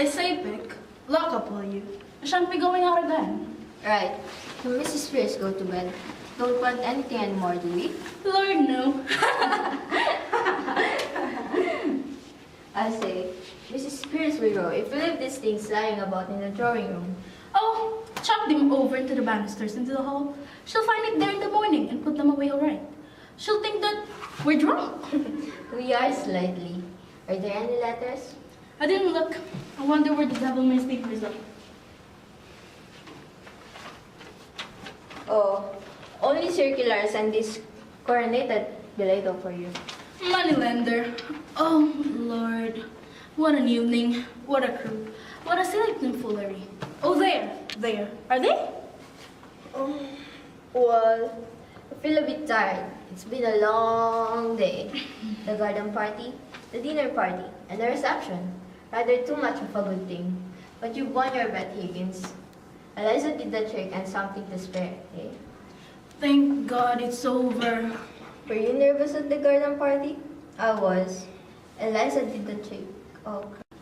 I say, Vic, lock up, will you? I shan't be going out again. Right. Can Mrs. Spears go to bed? Don't want anything anymore, do we? Lord, no. I say, Mrs. Spears will go if you leave these things lying about in the drawing room. Oh, chuck them over into the banisters into the hall. She'll find it there in the morning and put them away all right. She'll think that we're drunk. We are slightly. Are there any letters? I didn't look. I wonder where the devil may sleep result. Oh, only circulars and this coronated billetto for you. Moneylender. Oh, Lord. What an evening. What a crew. What a silly tomfoolery. Oh, there. Are they? Well, I feel a bit tired. It's been a long day. The garden party, the dinner party, and the reception. Rather too much of a good thing. But you won your bet, Higgins. Eliza did the trick and something to spare, eh? Thank God it's over. Were you nervous at the garden party? I was. Eliza did the trick.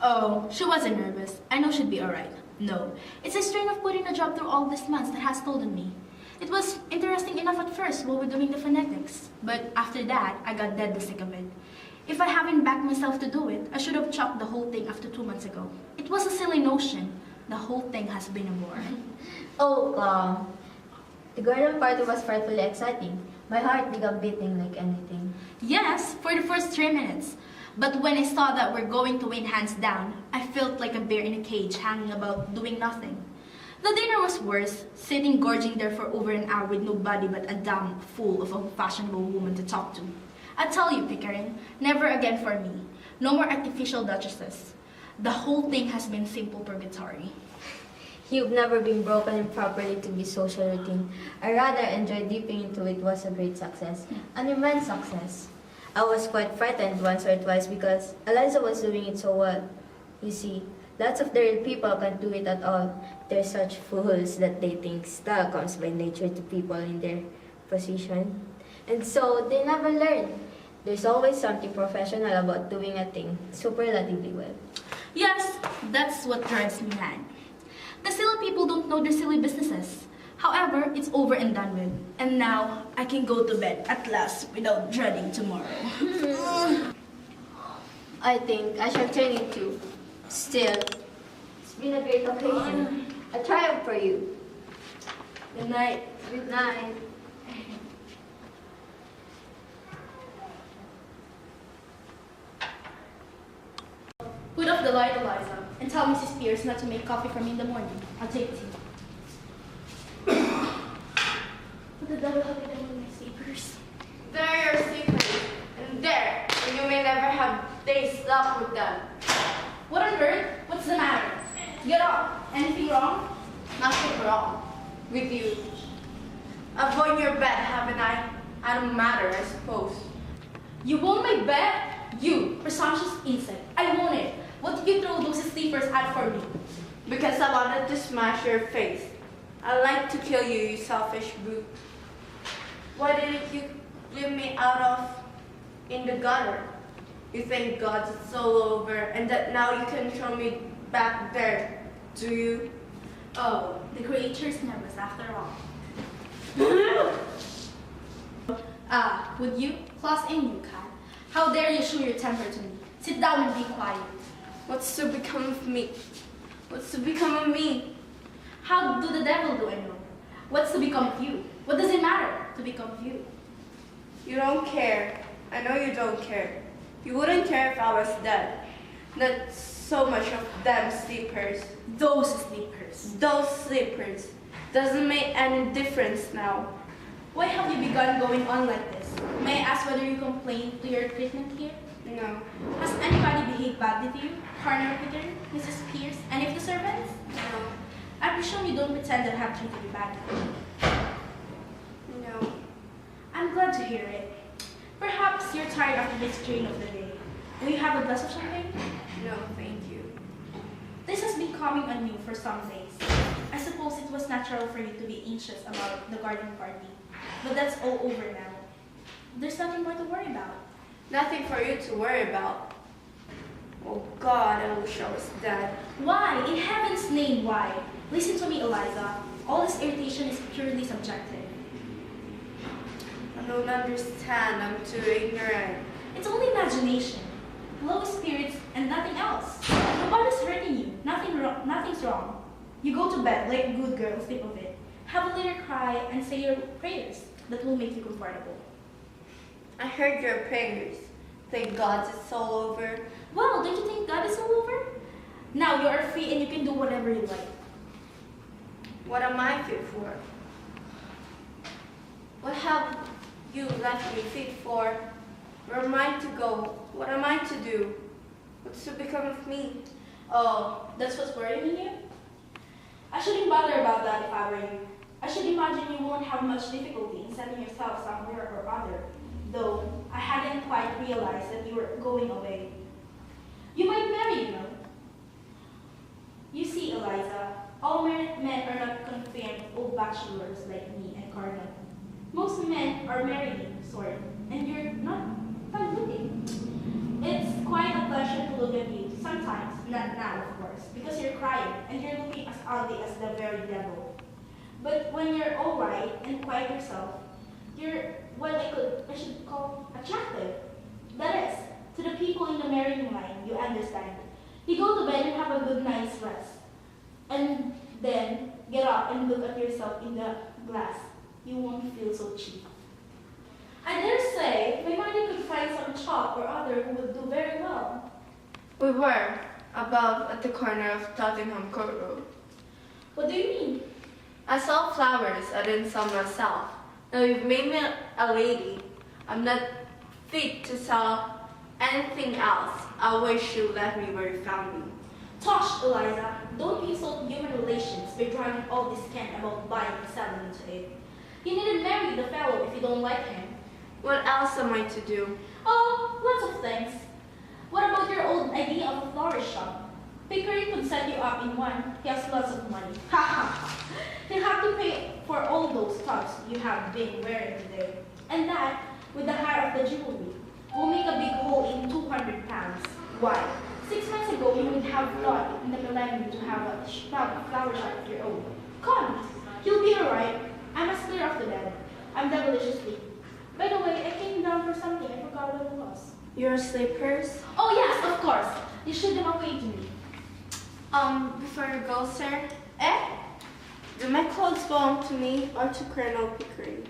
Oh, she wasn't nervous. I know she'd be alright. No, it's a strain of putting a job through all these months that has stolen me. It was interesting enough at first while we're doing the phonetics, but after that, I got deadly sick of it. If I haven't backed myself to do it, I should have chopped the whole thing after 2 months ago. It was a silly notion. The whole thing has been a bore. Oh, the garden party was frightfully exciting. My heart began beating like anything. Yes, for the first 3 minutes. But when I saw that we're going to win hands down, I felt like a bear in a cage hanging about doing nothing. The dinner was worse, sitting gorging there for over an hour with nobody but a damn fool of a fashionable woman to talk to. I tell you, Pickering, never again for me. No more artificial duchesses. The whole thing has been simple purgatory. You've never been broken in properly to be social routine. I rather enjoyed dipping into it was a great success. An immense success. I was quite frightened once or twice because Eliza was doing it so well. You see, lots of the real people can't do it at all. They're such fools that they think style comes by nature to people in their position. And so they never learn. There's always something professional about doing a thing superlatively well. Yes, that's what drives me mad. The silly people don't know their silly businesses. However, it's over and done with. And now, I can go to bed at last without dreading tomorrow. I think I shall turn it to. Still, it's been a great occasion. A triumph for you. Good night. Good night. Put off the light, Eliza, and tell Mrs. Spears not to make coffee for me in the morning. I'll take tea. What the devil have I done with my sleepers? There are your secrets, and there, and you may never have day's luck with them. What on earth? What's the matter? Get up. Anything wrong? Nothing wrong with you. I've won your bet, haven't I? I don't matter, I suppose. You won my bet? You, presumptuous insect. I won it. What did you throw those sleepers at for me? Because I wanted to smash your face. I like to kill you, you selfish brute. Why didn't you leave me out of in the gutter? You think God's all over and that now you can throw me back there, do you? Oh, the creature's nervous after all. Would you? Claws in you, cat. How dare you show your temper to me? Sit down and be quiet. What's to become of me? What's to become of me? How do the devil do I know? What's to become of you? What does it matter to become of you? You don't care. I know you don't care. You wouldn't care if I was dead. Not so much of them sleepers. Those sleepers. Those sleepers. Doesn't make any difference now. Why have you begun going on like this? May I ask whether you complain to your treatment here? No. Has anybody behaved badly to you? Coroner Peter, Mrs. Pierce, any of the servants? No. I presume you don't pretend to have treated you badly. No. I'm glad to hear it. Perhaps you're tired after this strain of the day. Will you have a glass of champagne? No, thank you. This has been coming on you for some days. I suppose it was natural for you to be anxious about the garden party. But that's all over now. There's nothing more to worry about. Nothing for you to worry about. Oh God, I wish I was dead. Why? In heaven's name, why? Listen to me, Eliza. All this irritation is purely subjective. I don't understand. I'm too ignorant. It's only imagination, low spirits, and nothing else. Nobody's hurting you. Nothing's wrong. You go to bed like a good girl, sleep of it. Have a little cry and say your prayers. That will make you comfortable. I heard your prayers. Thank God it's all over. Well, don't you think God is all over? Now you are free and you can do whatever you like. What am I fit for? What have you left me fit for? Where am I to go? What am I to do? What's to become of me? Oh, that's what's worrying you? I shouldn't bother about that if I were you. I should imagine you won't have much difficulty in setting yourself somewhere or other, though I hadn't quite realized that you were going away. You might marry, you know. You see, Eliza, all married men are not confirmed old bachelors like me and Cardinal. Most men are married, sort, and you're not fun looking. It's quite a pleasure to look at you, sometimes, not now, of course, because you're crying and you're looking as ugly as the very devil. But when you're all right and quiet yourself, you're what I should call attractive. That is, to the people in the marrying line, you understand. You go to bed and have a good night's rest, and then get up and look at yourself in the glass. You won't feel so cheap. I dare say my mother could find some chop or other who would do very well. We were above at the corner of Tottenham Court Road. What do you mean? I sell flowers. I didn't sell myself. Now you've made me a lady. I'm not fit to sell anything else. I wish you left me where you found me. Tosh, Eliza, don't insult human relations by driving all this can about buying and selling into it. You needn't marry the fellow if you don't like him. What else am I to do? Oh, lots of things. What about your old idea of a florist shop? Pickering could set you up in one. He has lots of money. Ha ha! He'll have to pay for all those tops you have been wearing today. And that, with the hire of the jewelry, will make a big hole in 200 pounds. Why? 6 months ago, you would have thought in the millennium to have a flower shop of your own. Come, you'll be alright. I must clear off the bed. I'm devilish asleep. By the way, I came down for something. I forgot what it was. Your slippers? Oh yes, of course. You should have awaited me. Before you go, sir, Eh? do my clothes belong to me or to Colonel Pickering?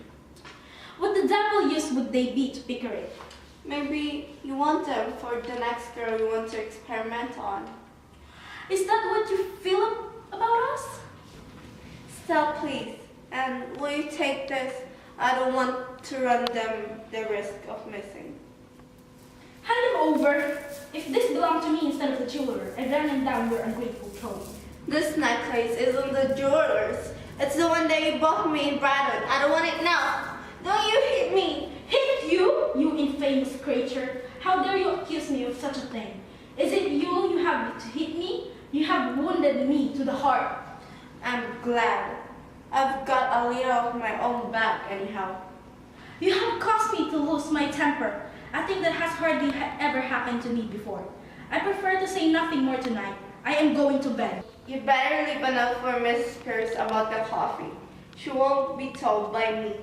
What the devil use would they be to Pickering? Maybe you want them for the next girl you want to experiment on. Is that what you feel about us? Still, please. And will you take this? I don't want to run them the risk of missing. Hand them over. If this belonged to me instead of the jeweler, I'd run them down your ungrateful throat. This necklace isn't the jeweler's. It's the one that you bought me in Bradford. I don't want it now. Don't you hit me. Hit you, you infamous creature. How dare you accuse me of such a thing? Is it you have to hit me? You have wounded me to the heart. I'm glad. I've got a little of my own back anyhow. You have caused me to lose my temper. I think that has hardly ever happened to me before. I prefer to say nothing more tonight. I am going to bed. You better leave a note for Miss Pierce about the coffee. She won't be told by me.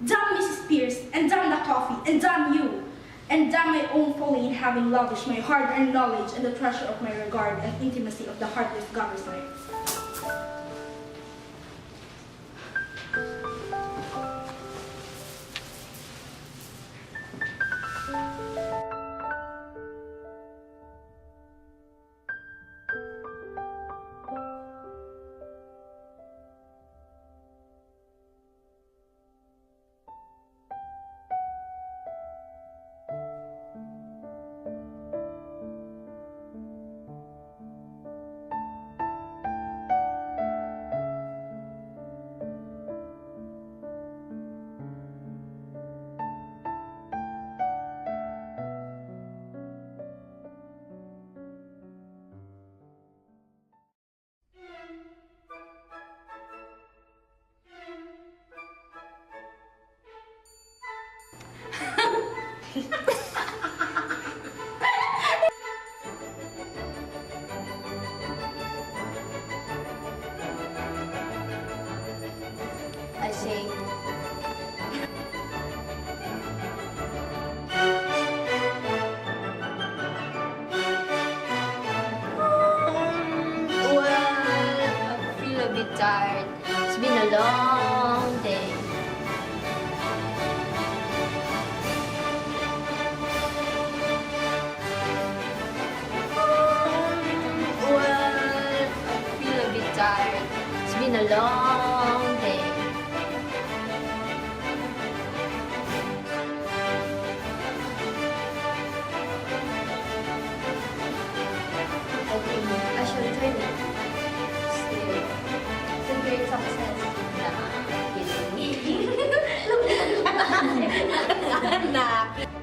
Damn Mrs. Pierce, and damn the coffee, and damn you, and damn my own folly in having lavished my hard-earned knowledge and the treasure of my regard and intimacy of the heartless gobbleslight. been a long day. I think I should try it. Still, it's a great success. Nah, kidding.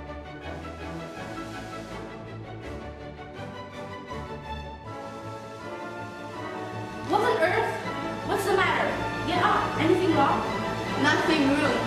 What on earth? What's the matter? Get up. Anything wrong? Nothing rude.